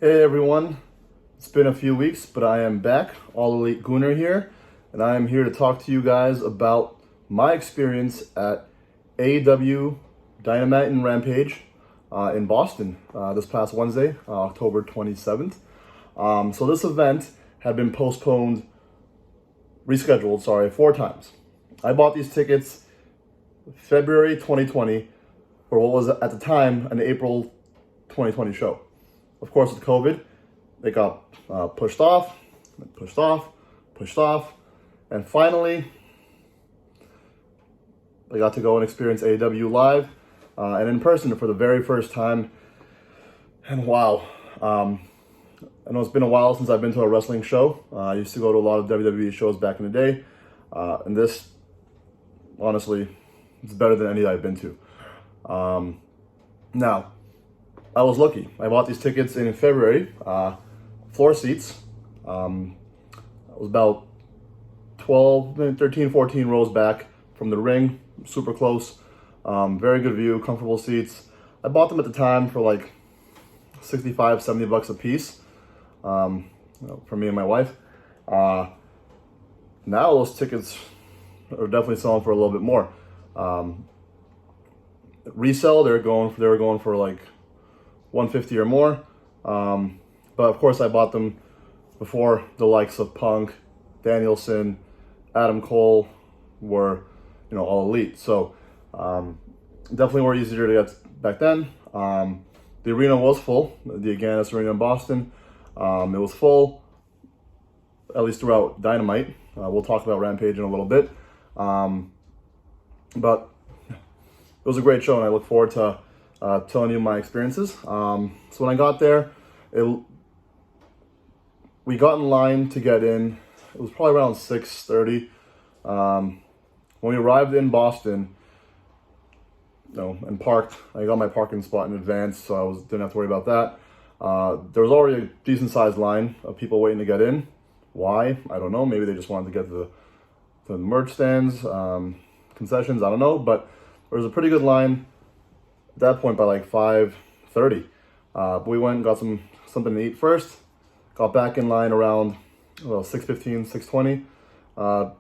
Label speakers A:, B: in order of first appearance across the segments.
A: Hey everyone, it's been a few weeks, but I am back, All Elite Gooner here, and I am here to talk to you guys about my experience at AEW Dynamite and Rampage in Boston this past Wednesday, October 27th. So this event had been rescheduled, 4 times. I bought these tickets February 2020 for what was at the time an April 2020 show. Of course, with COVID, they got pushed off, and finally, I got to go and experience AEW live and in person for the very first time. And wow, I know it's been a while since I've been to a wrestling show. I used to go to a lot of WWE shows back in the day, and this, honestly, it's better than any that I've been to. Now, I was lucky. I bought these tickets in February, floor seats. It was about 13, 14 rows back from the ring, super close, very good view, comfortable seats. I bought them at the time for like $65, $70 a piece, for me and my wife. Now those tickets are definitely selling for a little bit more. Resell, they were going for like $150 or more, but of course I bought them before the likes of Punk, Danielson, Adam Cole were, all elite. So definitely were easier to get back then. The arena was full, the Aganis Arena in Boston. It was full, at least throughout Dynamite. We'll talk about Rampage in a little bit, but it was a great show, and I look forward to telling you my experiences. So when I got there, we got in line to get in. It was probably around 6:30. When we arrived in Boston, and parked, I got my parking spot in advance, so I didn't have to worry about that. There was already a decent sized line of people waiting to get in. Why? I don't know. Maybe they just wanted to get to the merch stands, concessions. I don't know, but there was a pretty good line at that point by like 5:30. But we went and got something to eat first. Got back in line around 6:15, 6:20. I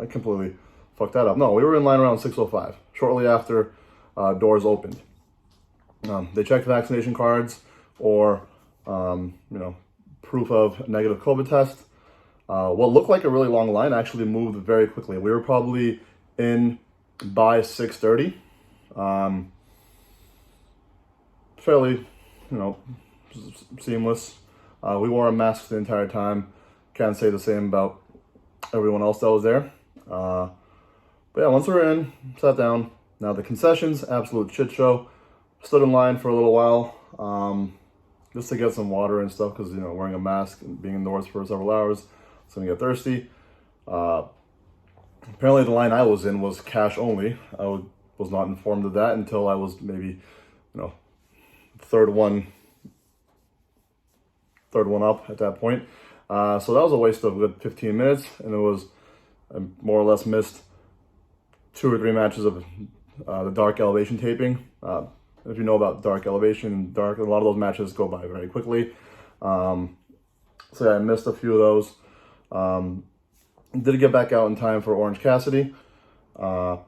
A: completely fucked that up. No, we were in line around 6:05, shortly after doors opened. They checked vaccination cards or, proof of negative COVID test. What looked like a really long line actually moved very quickly. We were probably in by 6:30. Fairly, seamless. We wore a mask the entire time. Can't say the same about everyone else that was there. But yeah, once we were in, sat down. Now the concessions, absolute shit show. Stood in line for a little while, just to get some water and stuff, because wearing a mask and being indoors for several hours, it's gonna get thirsty. Apparently the line I was in was cash only. I was not informed of that until I was maybe, third one up at that point. So that was a waste of a good 15 minutes, and I more or less missed 2 or 3 matches of the Dark Elevation taping. If you know about Dark Elevation, a lot of those matches go by very quickly. So yeah, I missed a few of those. Did get back out in time for Orange Cassidy. So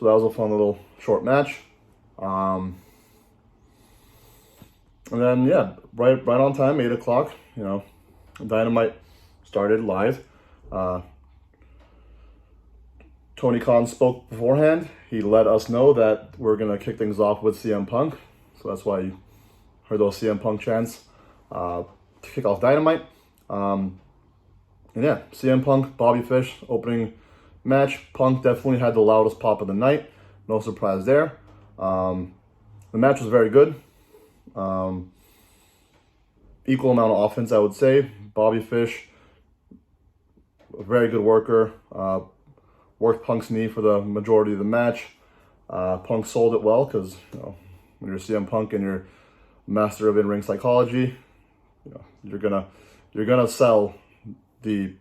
A: that was a fun little short match. And then, yeah, right on time, 8 o'clock, Dynamite started live. Tony Khan spoke beforehand. He let us know that we're going to kick things off with CM Punk. So that's why you heard those CM Punk chants to kick off Dynamite. And yeah, CM Punk, Bobby Fish, opening match. Punk definitely had the loudest pop of the night. No surprise there. The match was very good. Equal amount of offense, I would say. Bobby Fish, a very good worker. Worked Punk's knee for the majority of the match. Punk sold it well, because when you're CM Punk and you're master of in-ring psychology, you're gonna sell the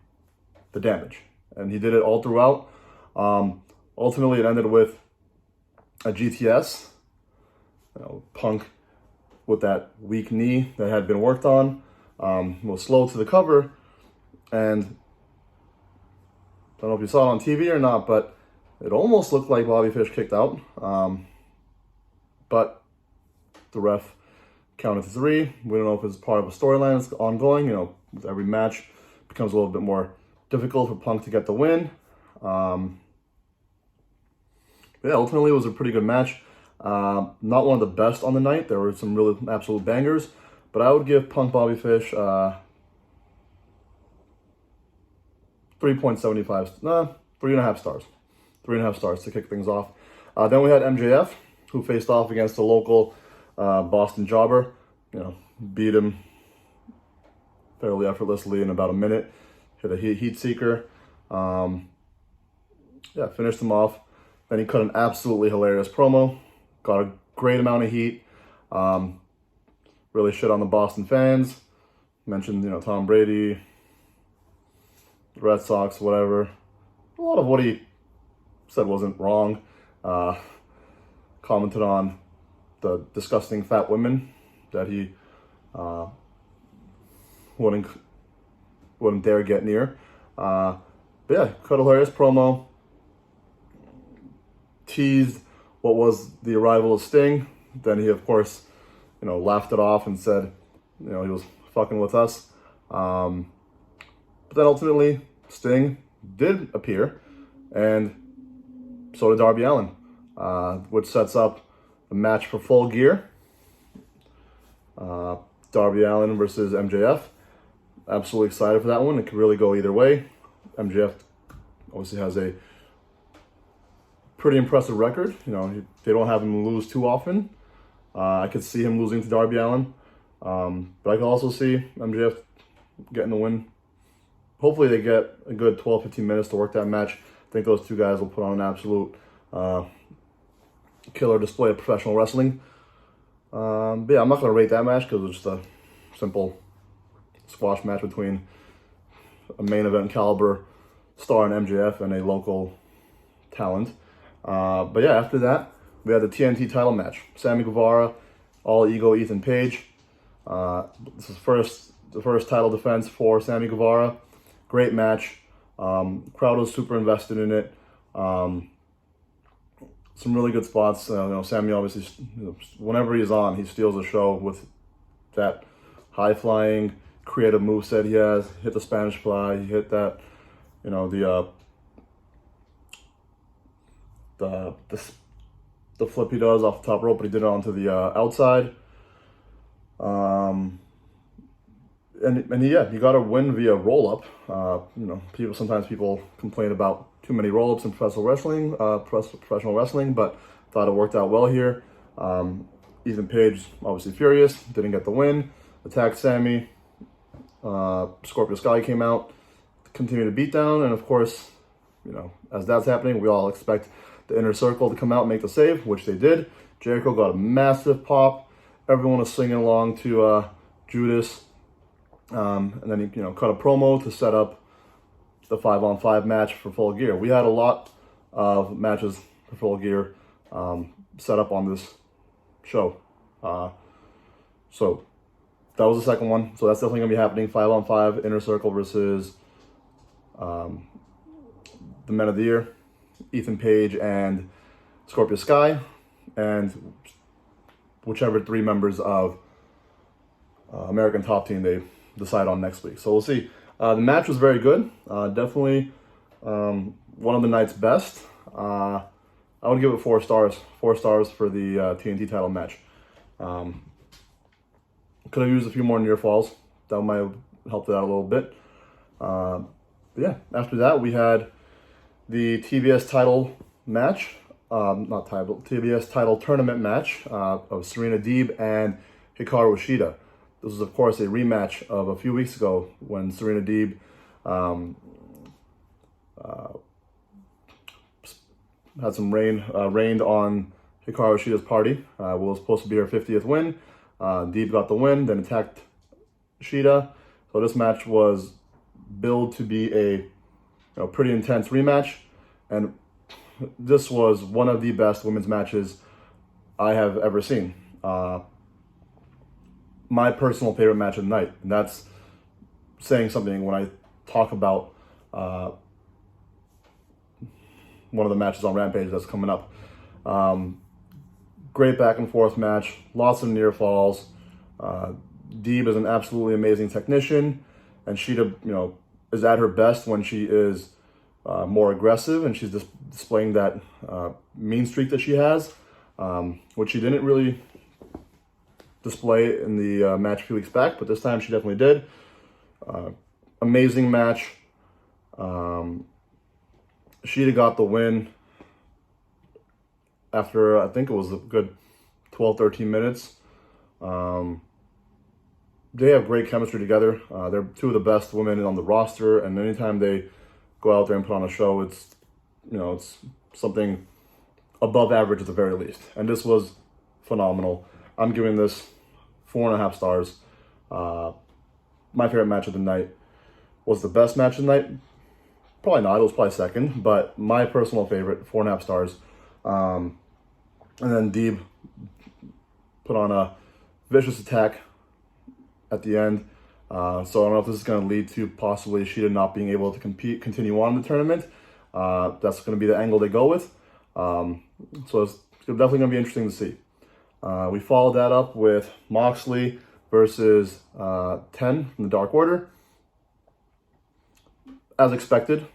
A: damage, and he did it all throughout. Ultimately, it ended with a GTS. Punk with that weak knee that had been worked on. Was slow to the cover, and I don't know if you saw it on TV or not, but it almost looked like Bobby Fish kicked out. But the ref counted to 3. We don't know if it's part of a storyline that's ongoing. You know, with every match, it becomes a little bit more difficult for Punk to get the win. Yeah, ultimately it was a pretty good match. Not one of the best on the night. There were some really absolute bangers, but I would give Punk Bobby Fish 3.75, 3.5 stars. 3.5 stars to kick things off. Then we had MJF, who faced off against the local Boston jobber. You know, beat him fairly effortlessly in about a minute. Hit a heat seeker. Yeah, finished him off. Then he cut an absolutely hilarious promo. Got a great amount of heat. Really shit on the Boston fans. Mentioned, you know, Tom Brady, the Red Sox, whatever. A lot of what he said wasn't wrong. Commented on the disgusting fat women that he wouldn't dare get near. But yeah, cut a hilarious promo. Teased what was the arrival of Sting. Then he, of course, you know, laughed it off and said, you know, he was fucking with us. But then ultimately, Sting did appear, and so did Darby Allin, which sets up the match for Full Gear. Darby Allin versus MJF. Absolutely excited for that one. It could really go either way. MJF obviously has a pretty impressive record. You know, they don't have him lose too often. I could see him losing to Darby Allin. But I could also see MJF getting the win. Hopefully they get a good 12-15 minutes to work that match. I think those two guys will put on an absolute killer display of professional wrestling. But yeah, I'm not going to rate that match because it was just a simple squash match between a main event caliber star in MJF and a local talent. But yeah, after that, we had the TNT title match. Sammy Guevara, All Ego Ethan Page. This is the first title defense for Sammy Guevara. Great match. Crowd was super invested in it. Some really good spots. You know, Sammy obviously, you know, whenever he's on, he steals the show with that high-flying, creative moveset he has. Hit the Spanish fly. He hit that, you know, the flip he does off the top rope, but he did it onto the outside. And he got a win via roll-up. You know, sometimes people complain about too many roll-ups in professional wrestling, but thought it worked out well here. Ethan Page, obviously furious, didn't get the win, attacked Sammy. Scorpio Sky came out, continued to beat down, and of course, you know, as that's happening, we all expect the Inner Circle to come out and make the save, which they did. Jericho got a massive pop. Everyone was singing along to Judas. And then he, you know, cut a promo to set up the 5-on-5 match for Full Gear. We had a lot of matches for Full Gear set up on this show. So that was the second one. So that's definitely going to be happening. 5-on-5, Inner Circle versus the Men of the Year, Ethan Page and Scorpio Sky, and whichever 3 members of American Top Team they decide on next week. So we'll see. The match was very good. Definitely one of the night's best. I would give it 4 stars. 4 stars for the TNT title match. Could have used a few more near falls. That might have helped it out a little bit. But yeah, after that we had the TBS title match. TBS title tournament match of Serena Deeb and Hikaru Shida. This was, of course, a rematch of a few weeks ago when Serena Deeb had some rained on Hikaru Shida's party. What was supposed to be her 50th win. Deeb got the win, then attacked Shida. So this match was billed to be a pretty intense rematch, and this was one of the best women's matches I have ever seen. my personal favorite match of the night. And that's saying something when I talk about one of the matches on Rampage that's coming up. Great back and forth match, lots of near falls. Deeb is an absolutely amazing technician, and Sheeta, is at her best when she is more aggressive and she's displaying that mean streak that she has, which she didn't really display in the match a few weeks back, but this time she definitely did. Amazing match. Sheeta got the win after, I think it was a good 12, 13 minutes. They have great chemistry together. They're two of the best women on the roster, and anytime they go out there and put on a show, it's something above average at the very least. And this was phenomenal. I'm giving this 4.5 stars. My favorite match of the night. Was the best match of the night? Probably not. It was probably second, but my personal favorite, 4.5 stars. And then Deeb put on a vicious attack at the end. So I don't know if this is going to lead to possibly Sheeta not being able to continue on in the tournament. That's going to be the angle they go with. So it's definitely going to be interesting to see. We followed that up with Moxley versus 10 from the Dark Order. As expected,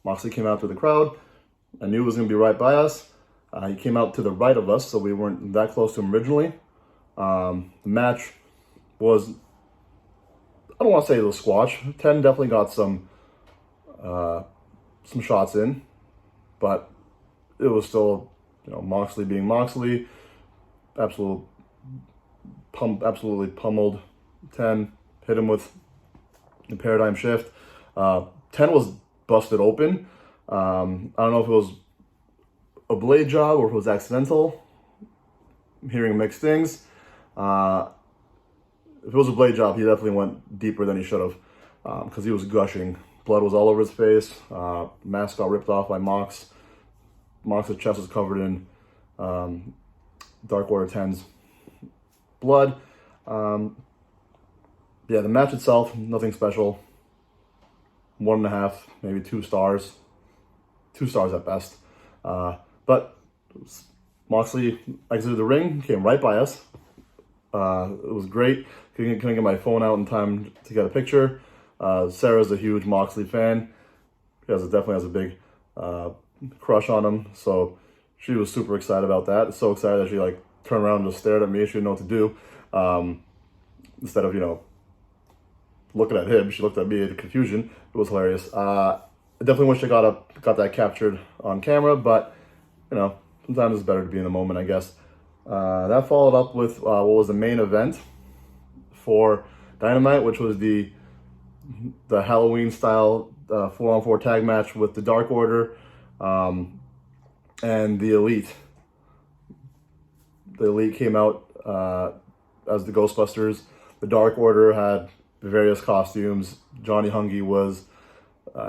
A: Moxley came out to the crowd. I knew it was going to be right by us. He came out to the right of us, so we weren't that close to him originally. The match was, I don't want to say it was squash. 10 definitely got some shots in, but it was still, Moxley being Moxley, absolutely pummeled 10, hit him with the paradigm shift. 10 was busted open. I don't know if it was a blade job or if it was accidental. I'm hearing mixed things. If it was a blade job, he definitely went deeper than he should have, because he was gushing. Blood was all over his face. Mask got ripped off by Mox. Mox's chest was covered in Dark Order 10's blood. The match itself, nothing special. 1.5, maybe 2 stars. 2 stars at best. But Moxley exited the ring, came right by us. It was great. Couldn't get my phone out in time to get a picture. Sarah's a huge Moxley fan. She definitely has a big crush on him. So she was super excited about that. So excited that she turned around and just stared at me. She didn't know what to do. Instead of, looking at him, she looked at me in confusion. It was hilarious. I definitely wish I got that captured on camera, but sometimes it's better to be in the moment, I guess. That followed up with what was the main event for Dynamite, which was the Halloween style 4-on-4 tag match with the Dark Order and the Elite. The Elite came out as the Ghostbusters. The Dark Order had various costumes. Johnny Hungy was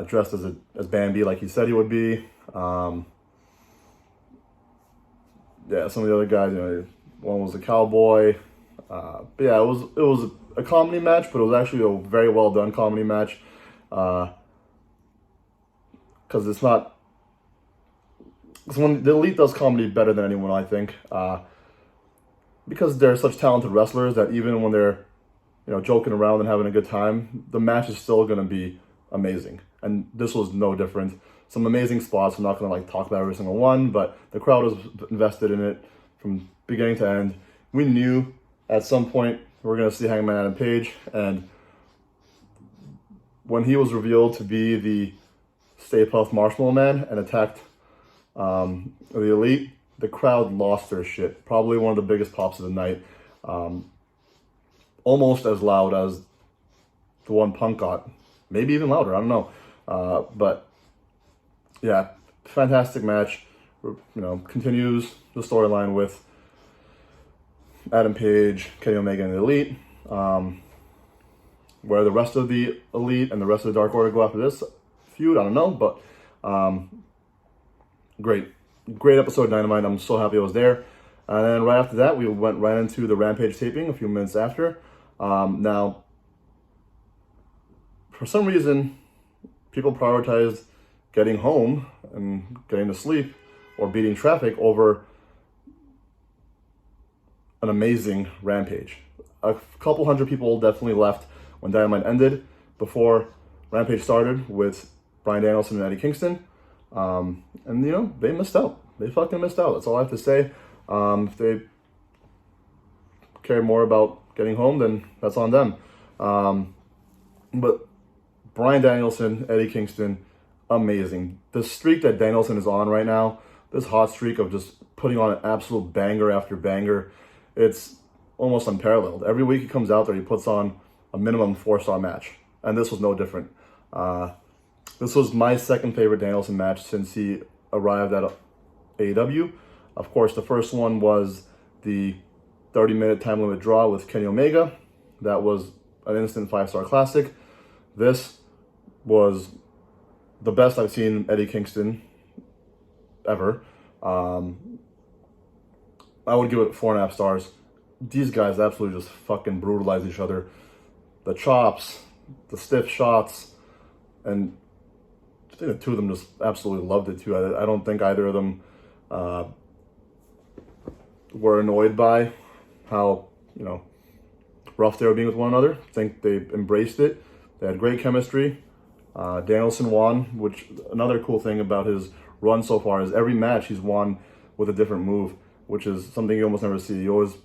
A: dressed as Bambi, like he said he would be. Some of the other guys, one was a cowboy. But yeah, it was a comedy match, but it was actually a very well done comedy match. Because the Elite does comedy better than anyone, I think. Because they're such talented wrestlers that even when they're joking around and having a good time, the match is still going to be amazing. And this was no different. Some amazing spots. I'm not going to talk about every single one, but the crowd was invested in it from beginning to end. We knew at some point we were going to see Hangman Adam Page, and when he was revealed to be the Stay Puft Marshmallow Man and attacked the Elite, the crowd lost their shit. Probably one of the biggest pops of the night. Almost as loud as the one Punk got. Maybe even louder, I don't know. But yeah, fantastic match. Continues the storyline with Adam Page, Kenny Omega, and the Elite. Where the rest of the Elite and the rest of the Dark Order go after this feud, I don't know. But great episode of Dynamite. I'm so happy I was there. And then right after that, we went right into the Rampage taping a few minutes after. Now, for some reason, people prioritized getting home and getting to sleep or beating traffic over an amazing Rampage. A couple hundred people definitely left when Dynamite ended before Rampage started with Bryan Danielson and Eddie Kingston. And, they missed out. They fucking missed out. That's all I have to say. If they care more about getting home, then that's on them. But Bryan Danielson, Eddie Kingston, amazing. The streak that Danielson is on right now, this hot streak of just putting on an absolute banger after banger, it's almost unparalleled. Every week he comes out there, he puts on a minimum 4-star match. And this was no different. This was my second favorite Danielson match since he arrived at AEW. Of course, the first one was the 30-minute time limit draw with Kenny Omega. That was an instant 5-star classic. This was the best I've seen Eddie Kingston ever. I would give it 4.5 stars. These guys absolutely just fucking brutalize each other. The chops, the stiff shots, and I think the two of them just absolutely loved it too. I don't think either of them were annoyed by how, rough they were being with one another. I think they embraced it. They had great chemistry. Danielson won, which another cool thing about his run so far is every match he's won with a different move, which is something you almost never see. You always,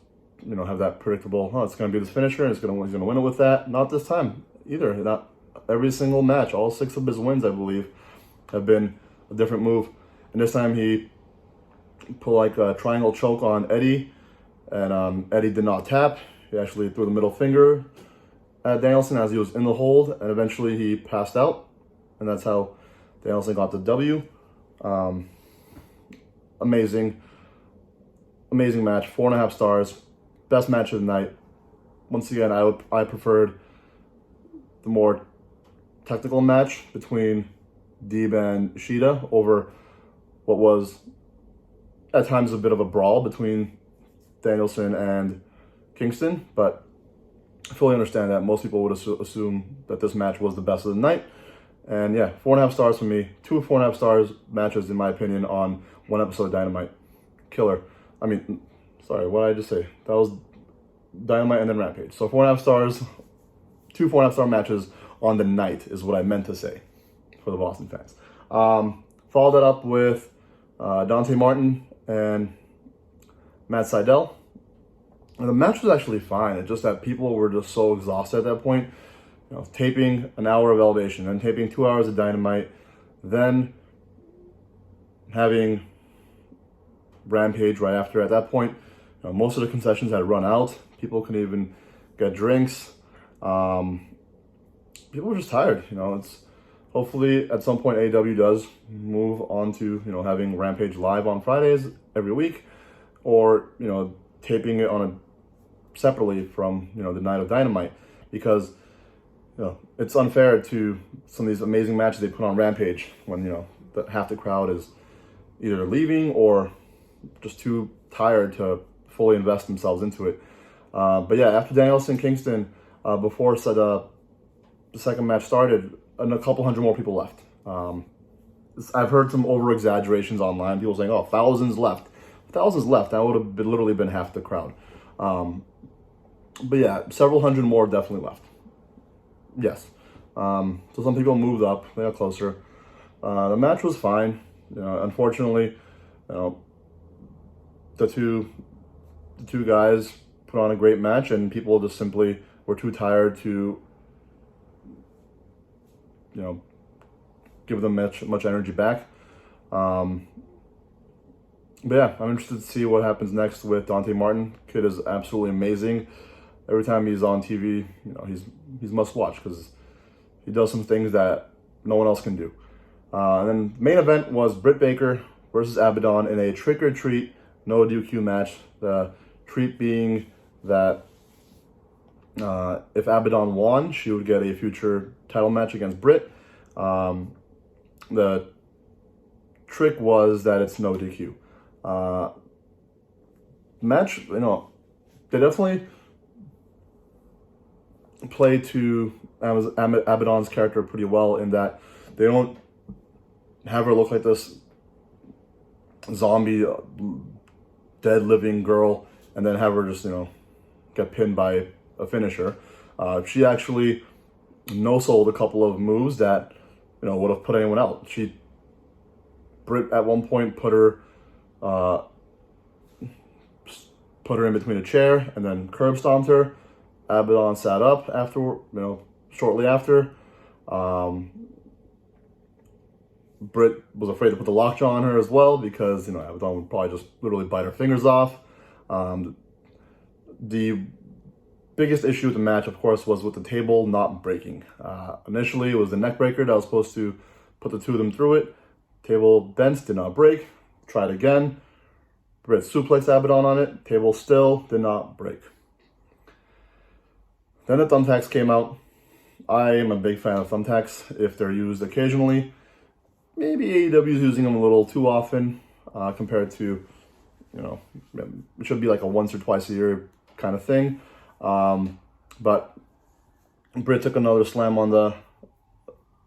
A: have that predictable, it's going to be this finisher, and he's going to win it with that. Not this time either. Not every single match. All 6 of his wins, I believe, have been a different move. And this time he put like a triangle choke on Eddie, and Eddie did not tap. He actually threw the middle finger at Danielson as he was in the hold, and eventually he passed out, and that's how Danielson got the W. Amazing match, 4.5 stars, best match of the night. Once again, I preferred the more technical match between Deeb and Ishida over what was at times a bit of a brawl between Danielson and Kingston, but I fully understand that most people would assume that this match was the best of the night. And yeah, 4.5 stars for me. 2 4.5 stars matches, in my opinion, on one episode of Dynamite. Killer. Sorry, what did I just say? That was Dynamite and then Rampage. So 4.5 stars, 2 4.5 star matches on the night is what I meant to say for the Boston fans. Followed that up with Dante Martin and Matt Sydal. And the match was actually fine. It's just that people were just so exhausted at that point. Taping an hour of Elevation, then taping 2 hours of Dynamite, then having Rampage right after. At that point, most of the concessions had run out. People couldn't even get drinks. People were just tired. It's hopefully at some point AEW does move on to having Rampage live on Fridays every week, or taping it separately from the night of Dynamite, because it's unfair to some of these amazing matches they put on Rampage when half the crowd is either leaving or just too tired to fully invest themselves into it. But yeah, after Danielson Kingston, before the second match started, and a couple hundred more people left. I've heard some over exaggerations online. People saying, "Oh, thousands left." Thousands left. That would have literally been half the crowd. But yeah, several hundred more definitely left. Yes. So some people moved up. They got closer. The match was fine. Unfortunately, the two guys put on a great match, and people just simply were too tired to give them much energy back. But yeah, I'm interested to see what happens next with Dante Martin. Kid is absolutely amazing. Every time he's on TV, he's must watch because he does some things that no one else can do. And then the main event was Britt Baker versus Abaddon in a trick or treat no DQ match. The treat being that if Abaddon won, she would get a future title match against Britt. The trick was that it's no DQ. match, they definitely play to Abaddon's character pretty well in that they don't have her look like this zombie, dead living girl, and then have her just, get pinned by a finisher. She actually no-sold a couple of moves that, would have put anyone out. Britt at one point put her in between a chair and then curb stomped her. Abaddon sat up after, shortly after. Britt was afraid to put the lockjaw on her as well because, Abaddon would probably just literally bite her fingers off. The biggest issue with the match, of course, was with the table not breaking. Initially, it was the neck breaker that was supposed to put the two of them through it. Table bent, did not break. Tried again. Britt suplexed Abaddon on it. Table still did not break. Then the thumbtacks came out. I am a big fan of thumbtacks if they're used occasionally. Maybe AEW is using them a little too often compared to, it should be like a once or twice a year kind of thing. But Britt took another slam on the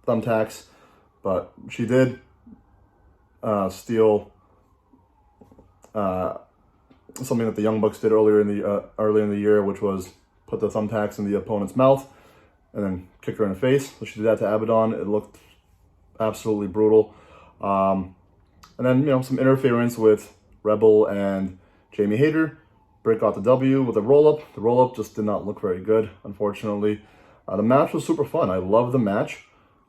A: thumbtacks, but she did steal something that the Young Bucks did early in the year, which was put the thumbtacks in the opponent's mouth and then kick her in the face. So she did that to Abaddon. It looked absolutely brutal. And then, some interference with Rebel and Jamie Hayter. Britt got the W with a roll-up. The roll-up just did not look very good, unfortunately. The match was super fun. I love the match.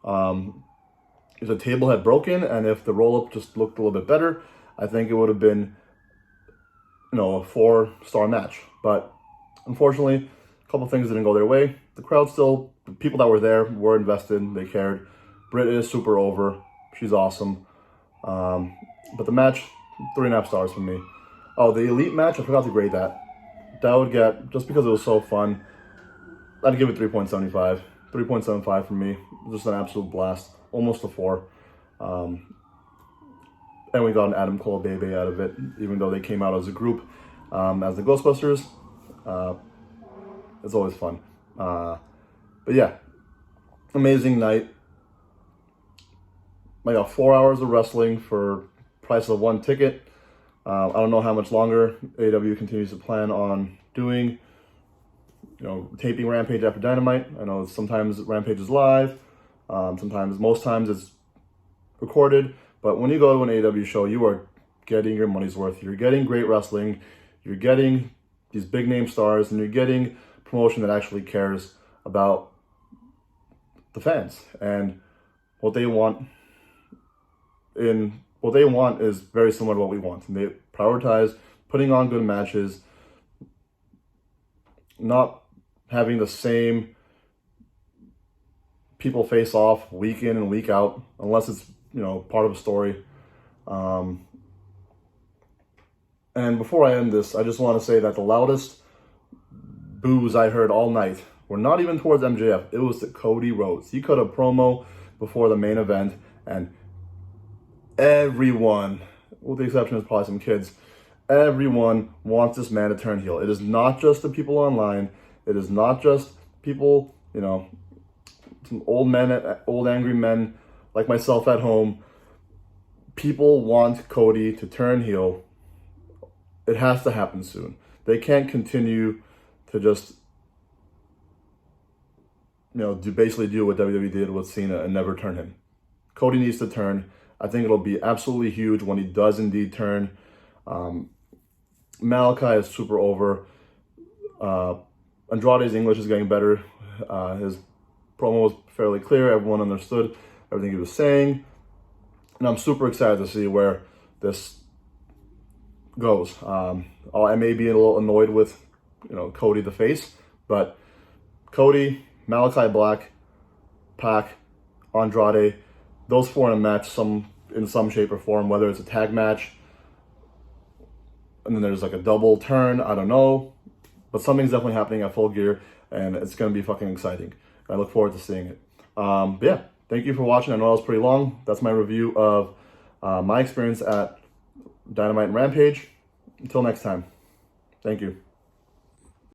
A: If the table had broken and if the roll-up just looked a little bit better, I think it would have been, a 4-star match. But unfortunately, a couple things didn't go their way. The crowd still, the people that were there were invested. They cared. Britt is super over. She's awesome. But the match, 3.5 stars from me. Oh, the Elite match, I forgot to grade that. That would get, just because it was so fun, I'd give it 3.75. 3.75 from me. Just an absolute blast. Almost a 4. And we got an Adam Cole Bebe out of it, even though they came out as a group, as the Ghostbusters. It's always fun. But yeah, amazing night. I got 4 hours of wrestling for price of 1 ticket. I don't know how much longer AEW continues to plan on doing, taping Rampage after Dynamite. I know sometimes Rampage is live, most times it's recorded. But when you go to an AEW show, you are getting your money's worth. You're getting great wrestling. You're getting these big name stars, and you're getting promotion that actually cares about the fans and what they want. What they want is very similar to what we want. And they prioritize putting on good matches, not having the same people face off week in and week out, unless it's, part of a story. And before I end this, I just want to say that the loudest boos I heard all night were not even towards MJF. It was to Cody Rhodes. He cut a promo before the main event, and everyone, with the exception of probably some kids, everyone wants this man to turn heel. It is not just the people online. It is not just people, some old angry men like myself at home. People want Cody to turn heel. It has to happen soon. They can't continue to just, basically do what WWE did with Cena and never turn him. Cody needs to turn. I think it'll be absolutely huge when he does indeed turn. Malachi is super over. Andrade's English is getting better. His promo was fairly clear. Everyone understood everything he was saying. And I'm super excited to see where this goes. I may be a little annoyed with, Cody the face, but Cody, Malachi Black, Pac, Andrade, those 4 in a match, in some shape or form, whether it's a tag match, and then there's like a double turn, I don't know, but something's definitely happening at Full Gear, and it's going to be fucking exciting. I look forward to seeing it. But yeah, thank you for watching. I know that was pretty long. That's my review of my experience at Dynamite and Rampage. Until next time. Thank you.